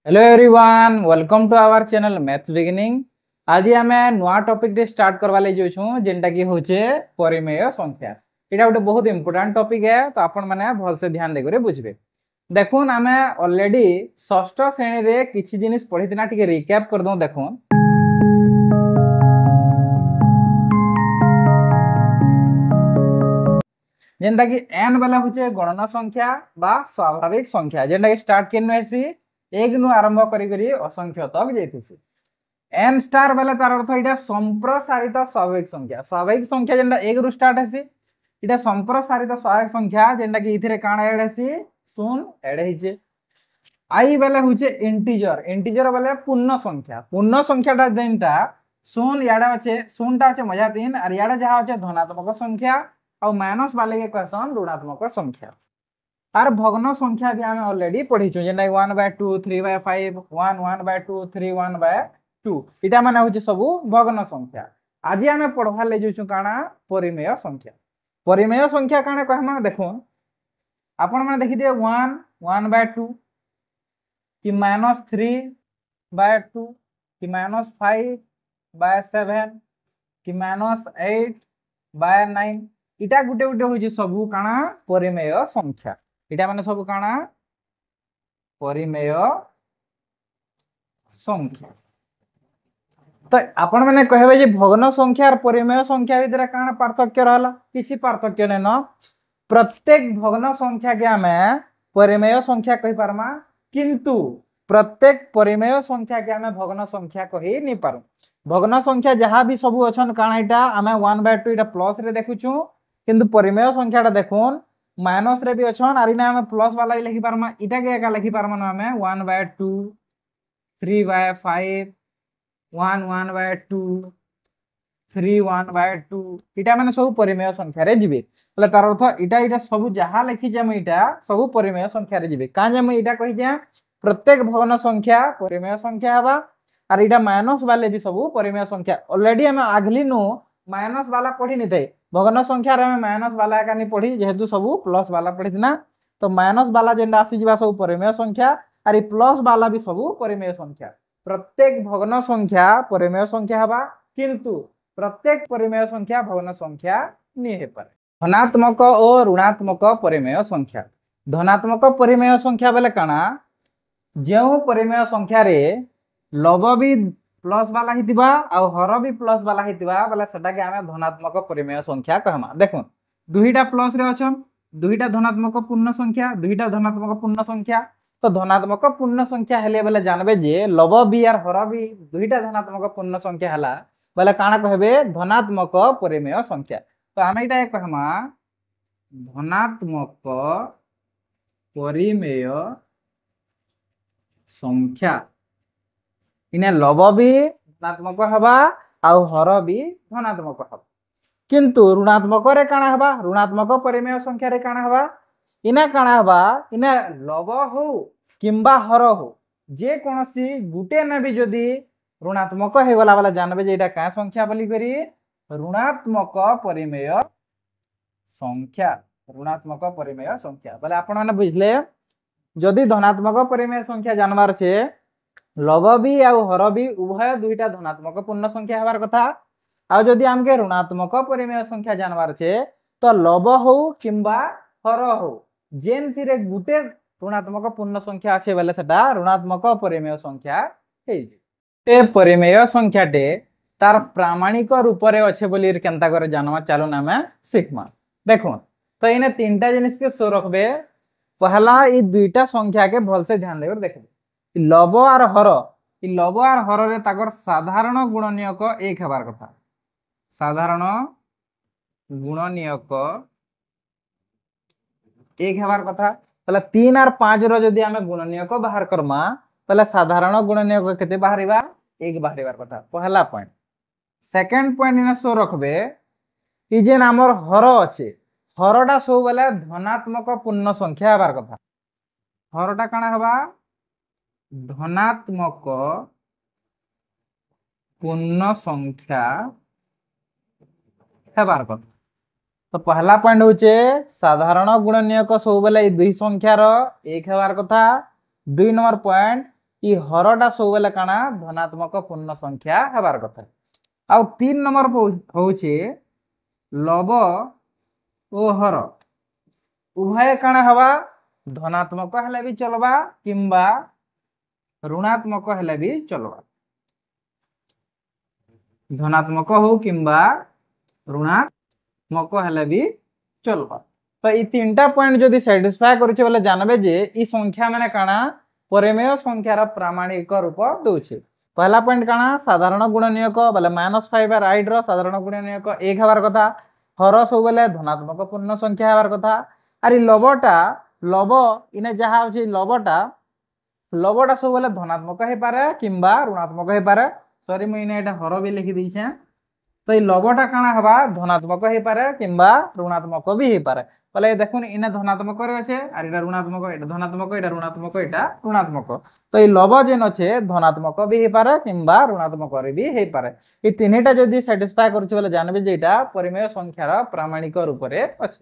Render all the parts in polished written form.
Hello everyone, welcome to our channel maths beginning. आज आम नुआ टॉपिक दे स्टार्ट करवा ले जाऊँ जेनटा कि होचे परिमेय संख्या। यहाँ गोटे बहुत इंपोर्टेंट टॉपिक है, तो आपण मैंने भल से ध्यान देकर बुझे। देखुन आम ऑलरेडी षष्ठ श्रेणी रे किछि जिनिस पढ़ी टिके रिकैप कर दो। देखुन जेनटा कि एन वाला होचे गणना संख्या बा स्वाभाविक संख्या, जेनटा कि स्टार्ट केनु आसी एक नु आरंभ करी करी असंख्य तक जाइथिसी। एन स्टार वाला तार अर्थ इटा संप्रसारित स्वाभाविक संख्या। स्वाभाविक संख्या जेनटा एक रु स्टार्ट आसी, इटा संप्रसारित स्वाभाविक संख्या जेनटा कि इथिरे काण ऐड आसी शून्य ऐड हिचे। आई वाला होचे इंटीजर। इंटीजर वाला पूर्ण संख्या। पूर्ण संख्याटा जेनटा शून्य याडा अच्छे, शून्यटा अच्छे मजा 3 और याडा जहा अच्छे धनात्मक संख्या और माइनस वाले के कहसन ऋणात्मक संख्या। तार भग्न संख्या भी आमे ऑलरेडी पढ़ीछु, जेनटा 1/2 3/5 1/2 3 1/2 इटा माने होची सब भग्न संख्या। आज आमे पढ़वा ले जोछु काना परिमेय संख्या। परिमेय संख्या काना कहमा देखो, आपण माने देखि दिए 1/2 कि -3/2 कि -5/7 कि -8/9 इटा गुटे गुटे होची सब काना परिमेय संख्या। इटा माने सब काना परिमेय संख्या। तो आपण माने कहबे जे भग्न संख्या और परिमेय संख्या भीतर काना पार्थक्य रहला? किछि पार्थक्य नै न। प्रत्येक भग्न संख्या के हमें परिमेय संख्या कहि पारमा, किंतु प्रत्येक परिमेय संख्या के हमें भग्न संख्या कहि नै पारु। भग्न संख्या जहां भी सब अछन काना इटा हमें 1/2 इटा प्लस रे देखुछु, किंतु परिमेय संख्याटा देखुन माइनस रे भी अछन आरि ना हमें प्लस वाला ही लिखि पारमा। इटा के एका लिखि पारमा न हमें 1/2 3/5 1/2 3 1/2 इटा माने सब परिमेय संख्या रे जिबे। बोले तार अर्थ इटा इटा सब जहां लिखि जे हम इटा सब परिमेय संख्या रे जिबे। का जे हम इटा कहि जे प्रत्येक भग्न संख्या परिमेय संख्या हबा और इटा माइनस वाले भी सब परिमेय संख्या। ऑलरेडी हम आगली नु माइनस वाला पढ़ी नि थे। भग्न संख्या रे हम माइनस वाला का नि पढ़ी, जेहेतु सब प्लस वाला पढ़ी ना, तो माइनस वाला जेंडा आसी जिबा सब परिमेय संख्या और ई प्लस वाला भी सब परिमेय संख्या। प्रत्येक भग्न संख्या परिमेय संख्या हबा, किंतु प्रत्येक परिमेय संख्या भग्न संख्या नि हे पारे। धनात्मक और ऋणात्मक परिमेय संख्या। धनात्मक परिमेय संख्या बेले काना, जेउ परिमेय संख्या रे लव भी प्लस वाला हितिबा और हर भी प्लस वाला हितिबा बोले सेटा के हमें धनात्मक परिमेय संख्या कहमा। देखो दुईटा प्लस रे अछन, दुईटा धनात्मक पूर्ण संख्या, दुईटा धनात्मक पूर्ण संख्या। तो धनात्मक पूर्ण संख्या हेले बोले जानबे जे लव भी और हर भी दुईटा धनात्मक पूर्ण संख्या हला बोले काना कहबे धनात्मक परिमेय संख्या। तो हमें इटा कहमा धनात्मक परिमेय संख्या। इने लव भी धनात्मक हबा और हर भी धनात्मक हबा, किंतु ऋणात्मक रे काना हबा, ऋणात्मक परिमेय संख्या रे काना हबा, इना काना हबा, इना लव हो किंबा हर हो जे कोनोसी गुटे ने भी जदी ऋणात्मक हे गला वाला जानबे जे एटा का संख्या बोली करी ऋणात्मक परिमेय संख्या। ऋणात्मक परिमेय संख्या बोले आपण माने बुझले, जदी धनात्मक परिमेय संख्या जानबार छे लव भी और हर भी उभय दुईटा धनात्मक पूर्ण संख्या हबार कथा। आ जदी हमके ऋणात्मक परिमेय संख्या जानबार छे तो लव हो किंबा हर हो जेन थिरे गुटे ऋणात्मक पूर्ण संख्या আছে বলে সেটা ऋणात्मक परिमेय संख्या हे। ए परिमेय संख्याटे तार प्रामाणिक रूप रे আছে বলি केनता करे जानवा चालू ना में सिखमा। देखो तो इने तीनटा जिनिस के सो रखबे। पहला ई दुईटा संख्या के भल से ध्यान देकर देखबे। लव और हर, ई लव और हर रे ताकर साधारण गुणनीयक एक हेबार कथा। साधारण गुणनीयक एक हेबार कथा। पहले 3 और 5 रो जदी हमें गुणनीयक बाहर करमा पहले साधारण गुणनीयक केते बाहरिबा 1 बाहरिबार कथा। पहला पॉइंट। सेकंड पॉइंट इने सो रखबे ई जेन हमर हर अछि, हरटा सो बेले धनात्मक पूर्ण संख्या हेबार कथा। हरटा काना हेबा धनात्मक पूर्ण संख्या हेबार कथा। तो पहला पॉइंट होचे साधारण गुणनीयक सब बेले दुई संख्यार एक हेबार कथा। 2 नंबर पॉइंट इ हरटा सब बेले काना धनात्मक पूर्ण संख्या हेबार कथा। आउ 3 नंबर होउचे लव ओ हर उभय काना हवा धनात्मक हेले भी चलबा किंबा ऋणात्मक हेले भी चलबा। धनात्मक हो किंबा ऋणात्मक हेले भी चलबा। तो ये तीनटा पॉइंट जदि सैटिस्फाई करूचे बोले जानबे जे ई संख्या माने काना परिमेय संख्यार प्रामाणिक रूप दउछे। पहला पॉइंट काना साधारण गुणनीयक बोले -5 आर 8 रो साधारण गुणनीयक 1 हेबार कथा। हर सब बेले धनात्मक पूर्ण संख्या हेबार कथा। आर लवटा लव इने जहा होचे लवटा सब बेले धनात्मक हे पारे किंबा ऋणात्मक हे पारे। सॉरी मैं इने एटा हर भी लिखि दीछे। तो ये लवटा काना हवा धनात्मक हे पारे किंबा ऋणात्मक भी हे पारे। बोले देखुन इने धनात्मक रे আছে আর এটা ঋণাত্মক এটা ধনাত্মক এটা ঋণাত্মক এটা ঋণাত্মক। তো এই লব যেন আছে ধনাত্মক भी हे पारे किंबा ऋणात्मक रे भी हे पारे। এই তিনটা যদি স্যাটিসফাই করছে বলে জানবে যে এটা পরিমেয় সংখ্যার প্রামাণিক রূপরে আছে।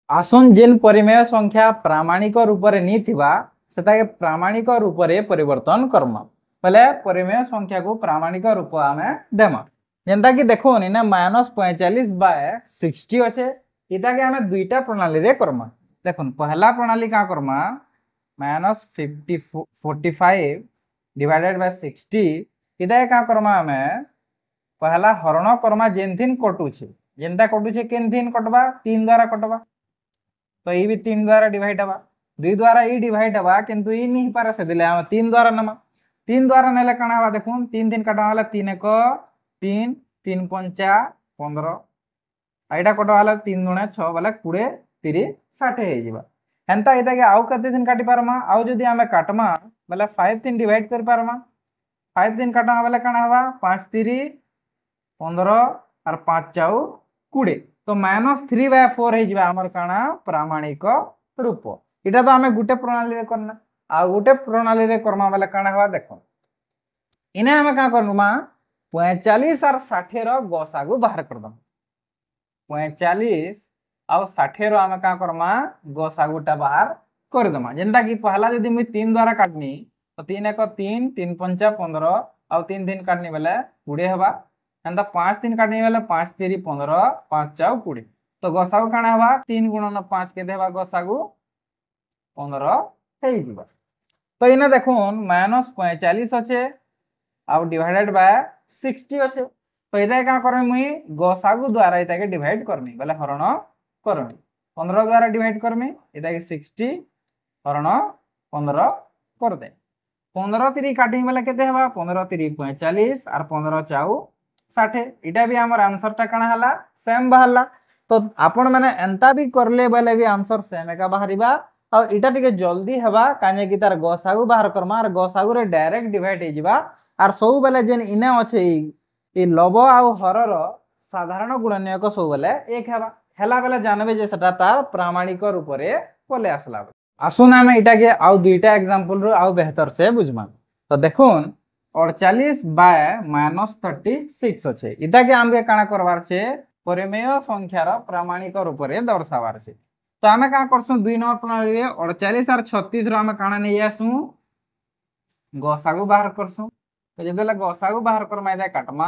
আসুন যেন পরিমেয় সংখ্যা প্রামাণিক রূপরে নি থিবা সেটাকে প্রামাণিক রূপরে পরিবর্তন করমা। বলে পরিমেয় সংখ্যা को প্রামাণিক রূপ ଆମେ দেমা। যেনতা কি দেখুন ইনা -45/60 আছে। इताके हमें दुईटा प्रणाली रे करमा। देखुन पहला प्रणाली का करमा -45 डिवाइडेड बाय 60 इताके का करमा हमें पहला हरण करमा जेनथिन कटुछे जेनता कटुछे केनथिन कटबा 3 द्वारा कटबा। तो ई भी 3 द्वारा डिवाइड हबा 2 द्वारा ई डिवाइड हबा किंतु ई नहीं पारे से दिले हम 3 द्वारा नमा 3 द्वारा नेले काना हबा देखुन 3 3 काटा वाला 3 1 3 3 5 15 आइटा कटा वाला 3 गुणा 6 वाला 20 30 60 हे जिबा। हेंता इता के आउ कते दिन काटी पारमा आउ जदी हमें काटमा बोले 5 3 डिवाइड कर पारमा 5 दिन काटमा वाला काना हवा 5 3 15 और 5 4 20। तो -3/4 हे जिबा हमर काना प्रामाणिक रूप। इटा तो हमें गुटे प्रणाली रे करना आ गुटे प्रणाली रे करमा वाला काना हवा देखो इने हमें का करनमा 45 और 60 रो गसागु बाहर कर दम। 45 और 60 रो आमे का करमा गसागुटा बाहर कर दमा। जेंता कि पहला जदी मुई 3 द्वारा काटनी तो 3 1 3 3 5 15 और 3 दिन काटनी बेले 20 हेबा। एंता 5 दिन काटनी बेले 5 3 15 5 4 20। तो गसागु काना हेबा 3 गुणन 5 के देबा गसागु 15 हे जिबा। तो इने देखुन -45 আছে और डिवाइडेड बाय 60 আছে। तो इता का करमी मुई गसागु द्वारा इता के डिवाइड करमी बोले हरण करमी 15 द्वारा डिवाइड करमी इता के 60 हरण 15 कर दे। 15 3 काटी बोले केते हेबा 15 3 45 और 15 4 60। इटा भी हमर आंसर टा कणा हला सेम बाहरला। तो आपण माने एंता भी करले बोले भी आंसर सेम एका बाहरिबा और इटा टिके जल्दी हेबा काने कि तार गसागु बाहर करमा और गसागु रे डायरेक्ट डिवाइड हे जिबा। और सब बेले जेन इने अछि ई लव आउ हरर साधारण गुणनीयक सब बेले एक हेला बेले जानबे जे सेटा तार प्रामाणिक रूप रे पले आसला। आसुन हमें इटा के आउ दुईटा एग्जांपल रो आउ बेहतर से बुझमा। तो देखुन 48/-36 अछि। इटा के हमके काना करबार छे परिमेय संख्यार प्रामाणिक रूप रे दर्शावार छे। तो हमें का करसु 2 नंबर प्रणाली रे 48 और 36 रो हमें काना नै आसु गसागु बाहर करसु। तो जेबेला गसागु बाहर करमा इदा काटमा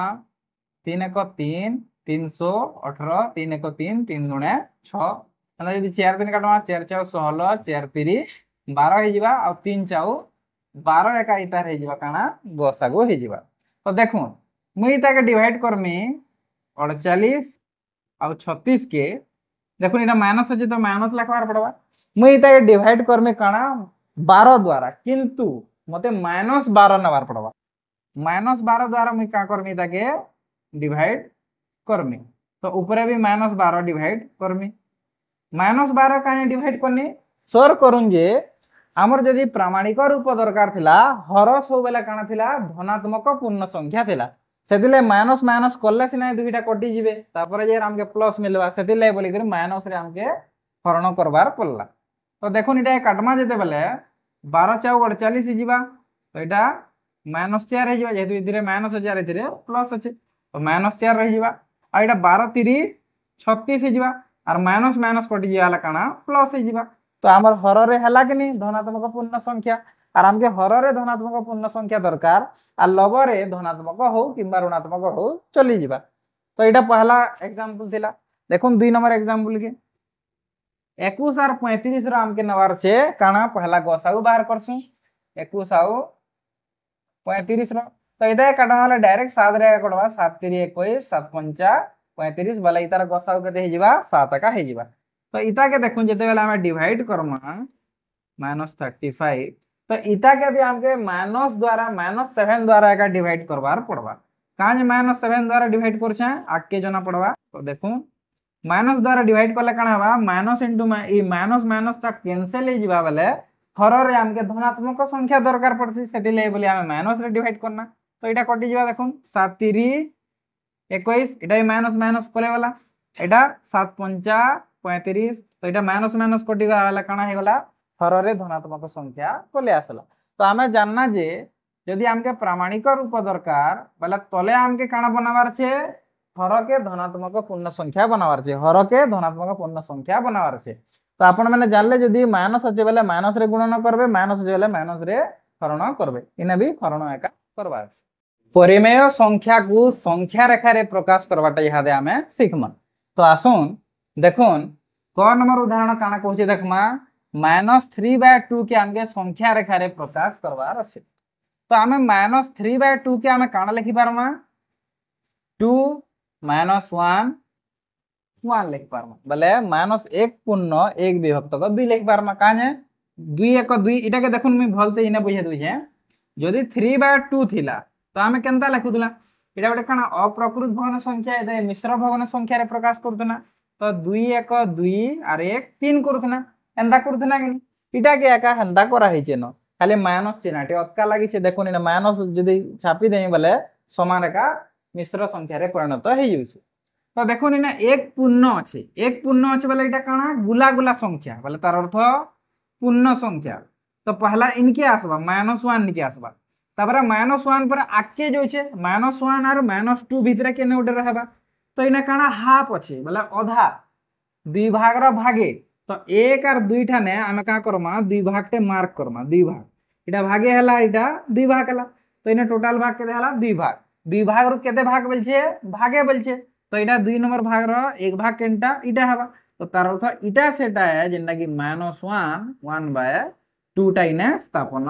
3 1 3 318 3 1 3 3 गुणे 6 मतलब यदि 4 दिन काटमा 4 4 16 4 3 12 हे जिबा और 3 4 12 एका इतार हे जिबा काना गसागु हे जिबा। तो देखुन मुई इता के डिवाइड करमी 48 और 36 के देखुन इटा माइनस अछि तो माइनस लिखवार पड़बा। मुई इता के डिवाइड करमी काना 12 द्वारा किंतु मते -12 नवार पड़बा। -12 द्वारा मुई का करमी ताके डिवाइड करमी। तो ऊपर भी -12 डिवाइड करमी। -12 काहे डिवाइड करनी सर करूं जे हमर जदी प्रामाणिक रूप दरकार थिला हर सब बेला काना थिला धनात्मक पूर्ण संख्या थिला सेदिले माइनस माइनस करले सिना दुईटा कटि जिवे तापर जे हमके प्लस मिलबा सेदिले बोली कर माइनस रे हमके हरण करबार पड़ला। तो देखुन इटा काटमा जेते बेले 12 4 48 जिबा। तो इटा -4 हे जिबा जेतु इधरे -4 इधरे प्लस अछि तो -4 रहि जिबा। आ इटा 12 3 36 हे जिबा और माइनस कटि जियाला काना प्लस हे जिबा। तो हमर हर रे हला कि नहीं धनात्मक पूर्ण संख्या আর আমকে হররে ধনাত্মক পূর্ণ সংখ্যা দরকার আর লবরে ধনাত্মক হো কিংবা ঋণাত্মক হো চলি যা। তো এটা পহলা এক্সাম্পল লা। দেখুন 2 নম্বর এক্সাম্পল কে 21 আর 35 रो আমকে নেওয়ার আছে কানা পহলা গসাউ বাহার করছু 21 ଆଉ 35 रो। तो इधर काटा वाला डायरेक्ट 7 रे कटवा 7 3 21 7 5 35 वाला इतार गसाउ के हे जिबा 7 का हे जिबा। तो इता के देखुन जेते बेला हम डिवाइड करमा -35 तो इता के भी हमके माइनस द्वारा -7 द्वारा का डिवाइड करवार पड़वा। काज -7 द्वारा डिवाइड करछे आके जना पड़वा। तो देखू माइनस द्वारा डिवाइड करले काना हवा minus into E minus minus ता कैंसिल हे जिबा बेले हर रे हमके धनात्मक संख्या दरकार पड़सी सेति ले बोली हम माइनस रे डिवाइड करना। तो इटा कटि जिबा देखुन 7 3 21 इटा माइनस माइनस पले वाला एटा 7 5 35 तो इटा माइनस माइनस कटि गला काना हे गला हर रे धनात्मक संख्या पले आसला। तो आमे जानना जे यदि हमके प्रामाणिक रूप दरकार बोले तले हमके काना बनावार छे हर के धनात्मक पूर्ण संख्या बनावार छे हर के धनात्मक पूर्ण संख्या बनावार छे। तो आपण माने जानले यदि माइनस अछि बेले माइनस रे गुणन करबे माइनस अछि बेले माइनस रे हरण करबे इने भी हरण एका करबा। परिमेय संख्या को संख्या रेखा रे प्रकाश करबाटा इहादे आमे सिखमा। तो आसुन देखुन क नंबर उदाहरण काना कहूचे देखमा -3/2 के हमके संख्या रेखा रे प्रकाश करबार अछि। तो आमे -3/2 के आमे काना लिखि पारमा 2 -1 1 लिख पारमा बोले -1 पूर्ण 1 विभक्त को 2 लिख पारमा काजे 2 1 2 इटा के देखुन मी भल से इने बुझे दुजे यदि 3/2 थिला तो आमे केनता लिखुदला इटा गोटे काना अप्रकृत भग्न संख्या एते मिश्र भग्न संख्या रे प्रकाश करतना। तो 2 1 2 और 1 3 करतना एंदा करतना कि इटा के एका हंदा करा हिचे न खाली माइनस चिन्हटे अतका लागि छे देखुन इने माइनस जदी छापी देई बोले समान रेखा मिश्र संख्या रे परिणत हे जाउछे। तो देखो ना एक पूर्ण अच्छे बोले इटा काना गुला गुला संख्या बोले तार अर्थ पूर्ण संख्या। तो पहला इनके आसबा -1 निके आसबा तापर -1 पर आके जो छे -1 और -2 भीतर केने उडे रहबा। तो इना काना हाफ अच्छे बोले आधा 2 भाग रो भागे। तो 1 और 2 ठाने आमे का करमा 2 भाग टे मार्क करमा 2 भाग इटा भागे हला इटा 2 भाग हला। तो इने टोटल भाग केते हला 2 भाग रो केते भाग बोलछे भागे बोलछे। तो इटा 2 नंबर भाग रो 1 भाग केनटा इटा हवा। तो तार अर्थ इटा सेटा है जेंटा कि -1 1/2 टा इने स्थापन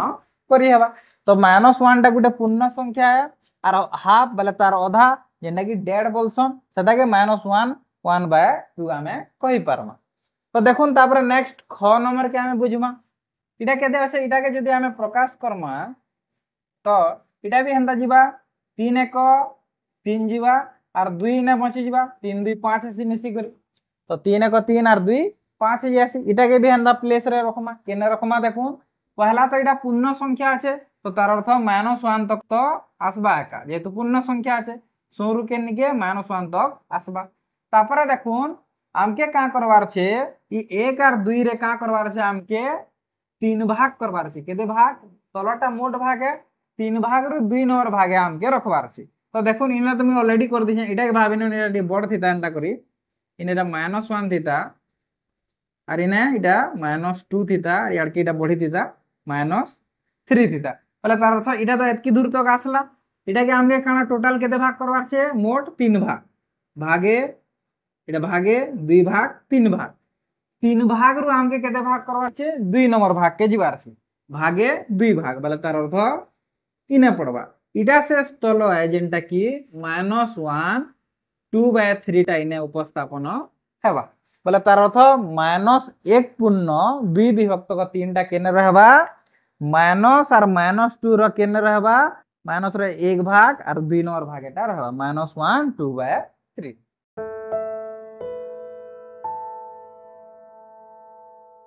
करि हवा। तो -1 टा गुटे पूर्ण संख्या है और हाफ बोले तार आधा जेंटा कि डेढ़ बोलसन सेटा के -1 1/2 आमे कहि पारमा। तो देखुन तापर नेक्स्ट ख नंबर के आमे बुझमा इटा केते আছে इटा के जदी आमे प्रकाश करमा तो इटा भी हंदा जीवा 3 1 3 जीवा और 2 ने बची जीवा 3 2 5 आसी मिसी कर। तो 3 1 3 और 2 5 जासी इटा के भी हंदा प्लेस रे रखमा केने रखमा देखो पहला तो इटा पूर्ण संख्या আছে तो तार अर्थ -1 तक तो आसबा एका जेतु पूर्ण संख्या আছে शुरू के निके -1 तक आसबा। तापर देखुन हमके का करवार छे ई 1 और 2 रे का करवार छे हमके 3 भाग करवार छे केते भाग तलटा मोट भाग है 3 भाग रो 2 नंबर भागे हमके रखवार छे। तो देखो इना तो मैं ऑलरेडी कर दिछे इटा के भाबिनो इटा बड़ थीता एंता करी इनेटा -1 थीता और इने इटा -2 थीता यार के इटा बढ़ी थीता -3 थीता बोले तार अर्थ इटा तो एतकी दूर तक आसला इटा के हमके काना टोटल केते भाग करवार छे मोट 3 भाग भागे इटा भागे 2 भाग 3 भाग 3 भाग रो हमके केते भाग करवार छे 2 नंबर भाग के जीवार छे भागे 2 भाग बोले तार अर्थ इने पड़वा इटा से स्थल है जेंटा कि -1 2/3 टा इने उपस्थापन हेबा बोले तार अर्थ -1 पूर्ण 2 विभक्त को 3 टा केने रहबा माइनस और -2 रो केने रहबा माइनस रे 1 भाग और 2 नंबर भाग एटा रहबा -1 2/3।